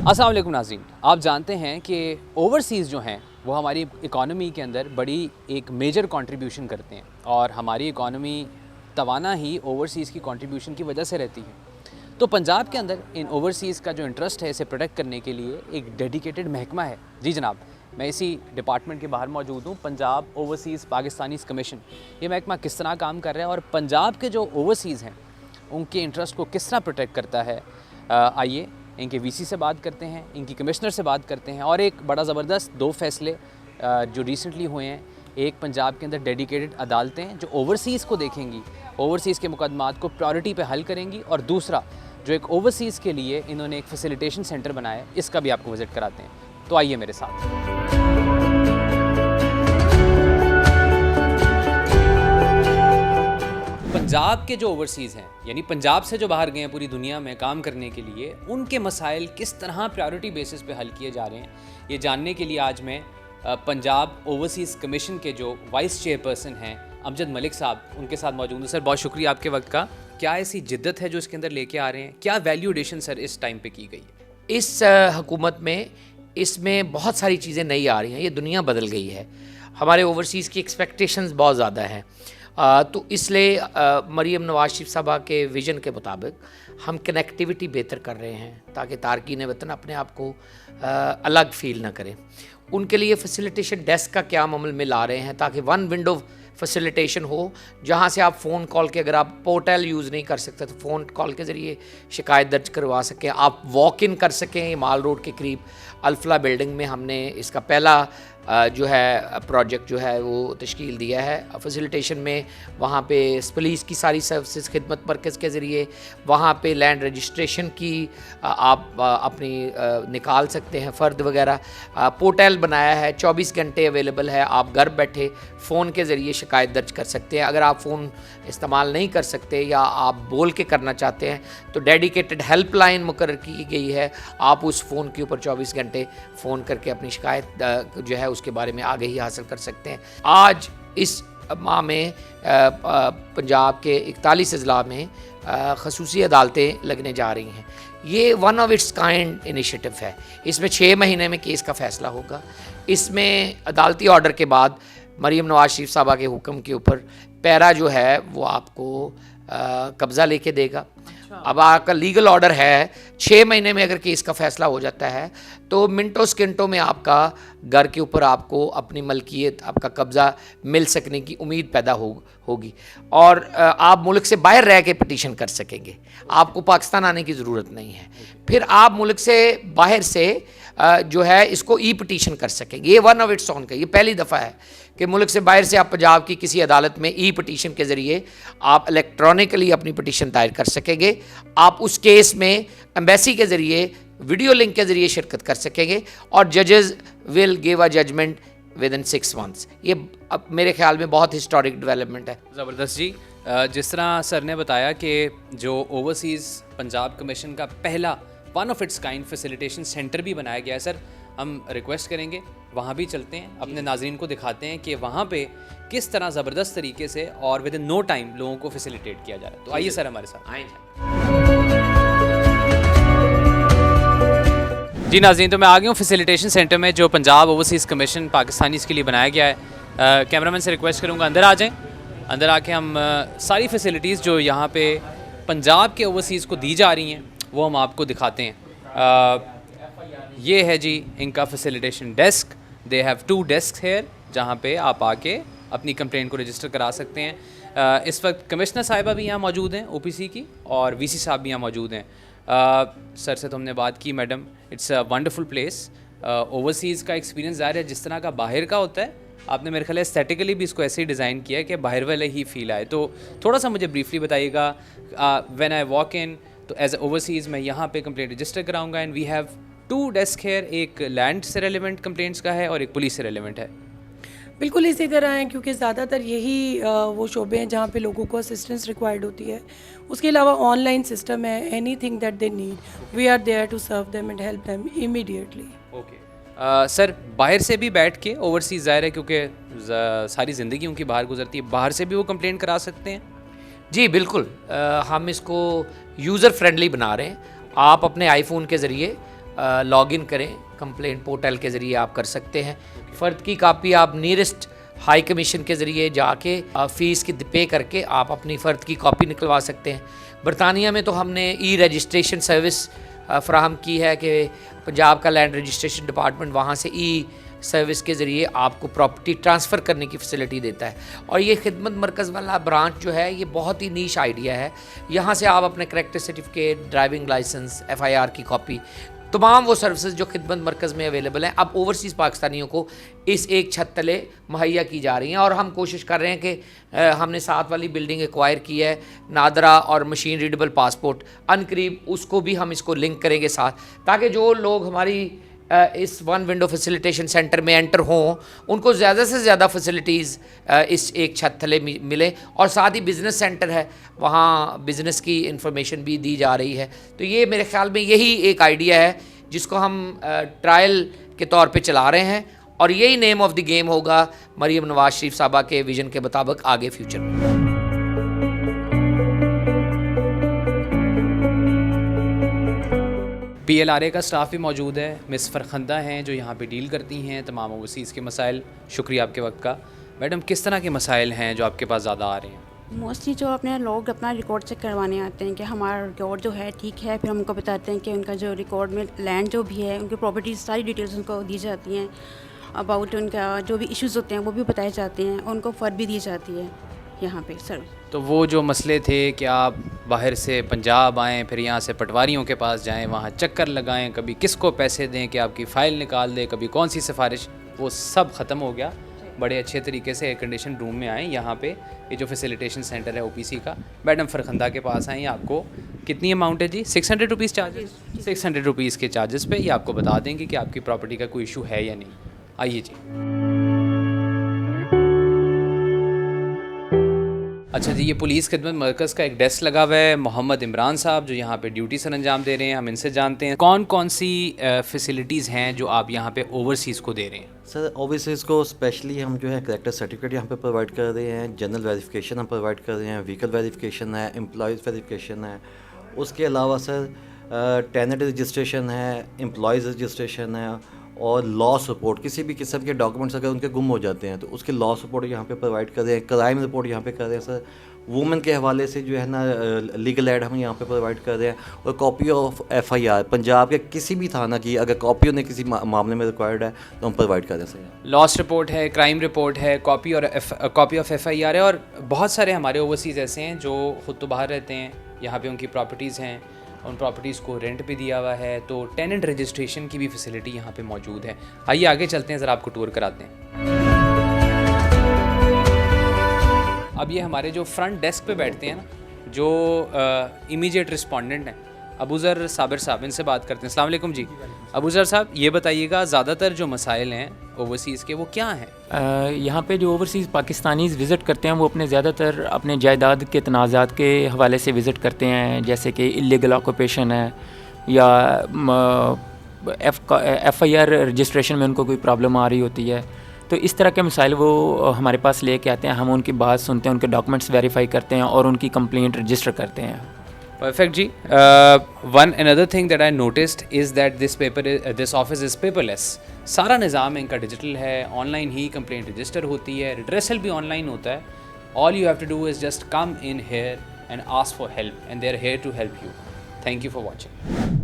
अस्सलाम वालेकुम नाज़रीन, आप जानते हैं कि ओवरसीज़ जो हैं वो हमारी इकॉनमी के अंदर बड़ी एक मेजर कंट्रीब्यूशन करते हैं और हमारी इकॉनमी तवाना ही ओवरसीज़ की कंट्रीब्यूशन की वजह से रहती है। तो पंजाब के अंदर इन ओवरसीज़ का जो इंटरेस्ट है इसे प्रोटेक्ट करने के लिए एक डेडिकेटेड महकमा है। जी जनाब, मैं इसी डिपार्टमेंट के बाहर मौजूद हूँ, पंजाब ओवरसीज़ पाकिस्तानीज़ कमीशन। ये महकमा किस तरह काम कर रहा है और पंजाब के जो ओवरसीज़ हैं उनके इंटरेस्ट को किस तरह प्रोटेक्ट करता है, आइए इनके वीसी से बात करते हैं, इनकी कमिश्नर से बात करते हैं। और एक बड़ा ज़बरदस्त दो फैसले जो रिसेंटली हुए हैं, एक पंजाब के अंदर डेडिकेटेड अदालतें जो ओवरसीज़ को देखेंगी, ओवरसीज़ के मुकदमात को प्रायोरिटी पे हल करेंगी, और दूसरा जो एक ओवरसीज़ के लिए इन्होंने एक फैसिलिटेशन सेंटर बनाया है, इसका भी आपको विज़िट कराते हैं। तो आइए मेरे साथ। पंजाब के जो ओवरसीज़ हैं, यानी पंजाब से जो बाहर गए हैं पूरी दुनिया में काम करने के लिए, उनके मसाइल किस तरह प्रायोरिटी बेसिस पे हल किए जा रहे हैं, ये जानने के लिए आज मैं पंजाब ओवरसीज़ कमीशन के जो वाइस चेयरपर्सन हैं अमजद मलिक साहब, उनके साथ मौजूद हूँ। सर, बहुत शुक्रिया आपके वक्त का। क्या ऐसी जिद्दत है जो इसके अंदर लेके आ रहे हैं? क्या वैल्यू एडिशन सर इस टाइम पे की गई है? इस हुकूमत में इसमें बहुत सारी चीज़ें नई आ रही हैं। ये दुनिया बदल गई है, हमारे ओवरसीज़ की एक्सपेक्टेशंस बहुत ज़्यादा हैं। तो इसलिए मरीम नवाज शरीफ साहबा के विज़न के मुताबिक हम कनेक्टिविटी बेहतर कर रहे हैं ताकि तारकीन वतन अपने आप को अलग फ़ील ना करें। उनके लिए फैसिलिटेशन डेस्क का क़याम अमल में ला रहे हैं ताकि वन विंडो फैसिलिटेशन हो, जहाँ से आप फ़ोन कॉल के, अगर आप पोर्टल यूज़ नहीं कर सकते तो फ़ोन कॉल के ज़रिए शिकायत दर्ज करवा सकें, आप वॉक इन कर सकें। माल रोड के करीब अल्फला बिल्डिंग में हमने इसका पहला जो है प्रोजेक्ट जो है वो तश्कील दिया है। फैसिलिटेशन में वहाँ पे पुलिस की सारी सर्विसेज खिदमत मरकज़ के ज़रिए वहाँ पे लैंड रजिस्ट्रेशन की आप अपनी निकाल सकते हैं फ़र्द वगैरह। पोर्टल बनाया है, 24 घंटे अवेलेबल है, आप घर बैठे फ़ोन के ज़रिए शिकायत दर्ज कर सकते हैं। अगर आप फ़ोन इस्तेमाल नहीं कर सकते या आप बोल के करना चाहते हैं तो डेडिकेटेड हेल्पलाइन मुकर्रर की गई है, आप उस फ़ोन के ऊपर 24 घंटे फ़ोन करके अपनी शिकायत जो है उसके बारे में आगे ही हासिल कर सकते हैं। आज इस माह में पंजाब के 41 अजला में खसूसी अदालतें लगने जा रही हैं। ये one of its kind initiative है। इसमें 6 महीने में केस का फ़ैसला होगा। इसमें अदालती ऑर्डर के बाद मरीम नवाज शरीफ साहबा के हुक्म के ऊपर पैरा जो है वो आपको कब्ज़ा लेके देगा। अब आपका लीगल ऑर्डर है, 6 महीने में अगर केस का फ़ैसला हो जाता है तो मिनटों सेकंडों में आपका घर के ऊपर आपको अपनी मलकियत, आपका कब्ज़ा मिल सकने की उम्मीद पैदा होगी और आप मुल्क से बाहर रह के पिटीशन कर सकेंगे। आपको पाकिस्तान आने की ज़रूरत नहीं है। फिर आप मुल्क से बाहर से जो है इसको ई पिटीशन कर सकेंगे। ये वन ऑफ इट्स ऑन का ये पहली दफ़ा है कि मुल्क से बाहर से आप पंजाब की किसी अदालत में ई पिटीशन के ज़रिए आप इलेक्ट्रॉनिकली अपनी पिटीशन दायर कर सकेंगे। आप उस केस में एम्बेसी के ज़रिए वीडियो लिंक के ज़रिए शिरकत कर सकेंगे और जजेस will give a judgement within 6 months। ये अब मेरे ख्याल में बहुत हिस्टोरिक डेवलपमेंट है। ज़बरदस्त जी। जिस तरह सर ने बताया कि जो ओवरसीज़ पंजाब कमीशन का पहला one of its kind facilitation centre भी बनाया गया है, सर हम रिक्वेस्ट करेंगे वहाँ भी चलते हैं, अपने नाज़रीन को दिखाते हैं कि वहाँ पे किस तरह ज़बरदस्त तरीके से और विद इन नो टाइम लोगों को फैसिलिटेट किया जा रहा है। तो आइए सर हमारे साथ आइए जी। नाज़रीन, तो मैं आ गया हूँ फैसिलिटेशन सेंटर में जो पंजाब ओवरसीज़ कमीशन पाकिस्तानीज़ के लिए बनाया गया है। कैमरामैन से रिक्वेस्ट करूँगा अंदर आ जाएँ। अंदर आके हम सारी फैसिलिटीज़ जो यहाँ पे पंजाब के ओवरसीज़ को दी जा रही हैं वो हम आपको दिखाते हैं। ये है जी इनका facilitation desk. They have 2 desk here जहाँ पे आप आके अपनी कंप्लेंट को रजिस्टर करा सकते हैं। इस वक्त कमिश्नर साहिबा भी यहाँ मौजूद हैं ओपीसी की, और वीसी साहब भी यहाँ मौजूद हैं। सर से तो हमने बात की, madam it's a wonderful place. Overseas का एक्सपीरियंस ज़ाहिर है जिस तरह का बाहर का होता है, आपने मेरे ख्याल एस्थेटिकली भी इसको ऐसे ही डिज़ाइन किया है कि बाहर वाले ही फील आए। तो थोड़ा सा मुझे ब्रीफली बताइएगा, व्हेन आई वॉक इन तो एज ओवरसीज़ मैं यहाँ पे कंप्लेंट रजिस्टर कराऊंगा and we have 2 desk here, एक लैंड से रेलिवेंट कंप्लेंट्स का है और एक पुलिस से रेलिवेंट है। बिल्कुल इसी तरह है, क्योंकि ज़्यादातर यही वो शोबे हैं जहाँ पे लोगों को असिस्टेंस रिक्वायर्ड होती है। उसके अलावा ऑनलाइन सिस्टम है, anything that they need we are there to serve them and help them immediately. Okay sir, बाहर से भी बैठ के ओवरसीज़ ज़ाहिर है क्योंकि सारी ज़िंदगी उनकी बाहर गुजरती है, बाहर से भी वो कंप्लेंट करा सकते हैं? जी बिल्कुल, हम इसको यूज़र फ्रेंडली बना रहे हैं। आप अपने आईफोन के ज़रिए लॉगिन करें, कंप्लेंट पोर्टल के ज़रिए आप कर सकते हैं। फ़र्द की कापी आप नियरेस्ट हाई कमीशन के ज़रिए जाके फ़ीस की पे करके आप अपनी फ़र्द की कॉपी निकलवा सकते हैं। बरतानिया में तो हमने ई रजिस्ट्रेशन सर्विस फ़राहम की है कि पंजाब का लैंड रजिस्ट्रेशन डिपार्टमेंट वहाँ से ई सर्विस के ज़रिए आपको प्रॉपर्टी ट्रांसफ़र करने की फैसिलिटी देता है। और ये खिदमत मरकज़ वाला ब्रांच जो है ये बहुत ही नीश आइडिया है। यहाँ से आप अपने character certificate, driving licence, FIR की कॉपी, तमाम वो सर्विसेज जो खिदमत मरकज़ में अवेलेबल हैं अब ओवरसीज़ पाकिस्तानियों को इस एक छत तले मुहैया की जा रही हैं। और हम कोशिश कर रहे हैं कि हमने साथ वाली बिल्डिंग एक्वायर की है, नादरा और मशीन रीडेबल पासपोर्ट, अनकरीब उसको भी हम इसको लिंक करेंगे साथ, ताकि जो लोग हमारी इस वन विंडो फैसिलिटेशन सेंटर में एंटर हों उनको ज़्यादा से ज़्यादा फैसिलिटीज़ इस एक छत तले मिले। और साथ ही बिज़नेस सेंटर है, वहाँ बिज़नेस की इंफॉर्मेशन भी दी जा रही है। तो ये मेरे ख़्याल में यही एक आइडिया है जिसको हम ट्रायल के तौर पे चला रहे हैं और यही नेम ऑफ़ द गेम होगा मरीम नवाज़ शरीफ साहबा के विज़न के मुताबिक आगे फ्यूचर में। PLRA का स्टाफ भी मौजूद है, मिस फ़रखंदा हैं जो यहाँ पे डील करती हैं तमाम ओवरसीज़ के मसाइल। शुक्रिया आपके वक्त का। मैडम, किस तरह के मसाइल हैं जो आपके पास ज़्यादा आ रहे हैं? मोस्टली जो अपने लोग अपना रिकॉर्ड चेक करवाने आते हैं कि हमारा रिकॉर्ड जो है ठीक है, फिर हम उनको बताते हैं कि उनका जो रिकॉर्ड में लैंड जो भी है, उनकी प्रॉपर्टीज़ सारी डिटेल्स उनको दी जाती हैं, अबाउट उनका जो भी इश्यूज़ होते हैं वो भी बताए जाते हैं, उनको फ़र्द भी दी जाती है यहाँ पे सर। तो वो जो मसले थे कि आप बाहर से पंजाब आएँ, फिर यहाँ से पटवारियों के पास जाएँ, वहाँ चक्कर लगाएँ, कभी किसको पैसे दें कि आपकी फ़ाइल निकाल दे, कभी कौन सी सिफारिश, वो सब ख़त्म हो गया। बड़े अच्छे तरीके से एयर कंडीशन रूम में आएँ। यहाँ पे ये जो फैसिलिटेशन सेंटर है OPC का, मैडम फ़रखंदा के पास आएँ। आपको कितनी अमाउंट है जी? 600 रुपीज़ चार्जेस, 600 रुपीज़ के चार्जेस पे ये आपको बता देंगे कि आपकी प्रॉपर्टी का कोई इशू है या नहीं। आइए जी। अच्छा जी, ये पुलिस खिदमत मरकज़ का एक डेस्क लगा हुआ है, मोहम्मद इमरान साहब जो यहाँ पे ड्यूटी सर अंजाम दे रहे हैं, हम इनसे जानते हैं कौन कौन सी फैसिलिटीज़ हैं जो आप यहाँ पे ओवरसीज़ को दे रहे हैं। सर ओवरसीज़ को स्पेशली हम जो है करैक्टर सर्टिफिकेट यहाँ पे प्रोवाइड कर रहे हैं, जनरल वेरिफिकेशन हम प्रोवाइड कर रहे हैं, व्हीकल वेरिफिकेशन है, एम्प्लॉयज़ वेरिफिकेशन है। उसके अलावा सर टेनेंट रजिस्ट्रेशन है, एम्प्लॉयज़ रजिस्ट्रेशन है और लॉ सपोर्ट। किसी भी किस्म के डॉक्यूमेंट्स अगर उनके गुम हो जाते हैं तो उसके लॉ सपोर्ट यहाँ पे प्रोवाइड कर रहे हैं, क्राइम रिपोर्ट यहाँ पे कर रहे हैं सर। वुमेन के हवाले से जो है ना लीगल एड हम यहाँ पे प्रोवाइड कर रहे हैं और कॉपी ऑफ FIR पंजाब के किसी भी थाना की अगर कॉपी उन्हें किसी मामले में रिक्वायर्ड है तो हम प्रोवाइड कर रहे हैं सर। लॉस रिपोर्ट है, क्राइम रिपोर्ट है, कॉपी ऑफ FIR है। और बहुत सारे हमारे ओवरसीज़ ऐसे हैं जो ख़ुद तो बाहर रहते हैं, यहाँ पे उनकी प्रॉपर्टीज़ हैं, उन प्रॉपर्टीज़ को रेंट पे दिया हुआ है, तो टेनेंट रजिस्ट्रेशन की भी फैसिलिटी यहाँ पे मौजूद है। आइए आगे चलते हैं, ज़रा आपको टूर कराते हैं। अब ये हमारे जो फ्रंट डेस्क पे बैठते हैं ना, जो इमीडिएट रिस्पोंडेंट हैं, अबूज़र साबिर साहब, इनसे बात करते हैं। अस्सलाम वालेकुम जी। अबूज़र साहब, ये बताइएगा ज़्यादातर जो मसाइल हैं ओवरसीज़ के वो क्या हैं? यहाँ पे जो ओवरसीज़ पाकिस्तानीज़ विज़िट करते हैं वो अपने ज़्यादातर अपने जायदाद के तनाज़ात के हवाले से विज़िट करते हैं, जैसे कि इलीगल ऑक्यूपेशन है या FIR रजिस्ट्रेशन में उनको कोई प्रॉब्लम आ रही होती है। तो इस तरह के मसाइल वो हमारे पास लेके आते हैं, हम उनकी बात सुनते हैं, उनके डॉक्यूमेंट्स वेरीफाई करते हैं और उनकी कंप्लेंट रजिस्टर करते हैं। Perfect ji. One another thing that I noticed is that this office is paperless। सारा निज़ाम इनका डिजिटल है, ऑनलाइन ही कंप्लेंट रजिस्टर होती है, रिड्रेसल भी ऑनलाइन होता है। All you have to do is just come in here and ask for help and they are here to help you। Thank you for watching।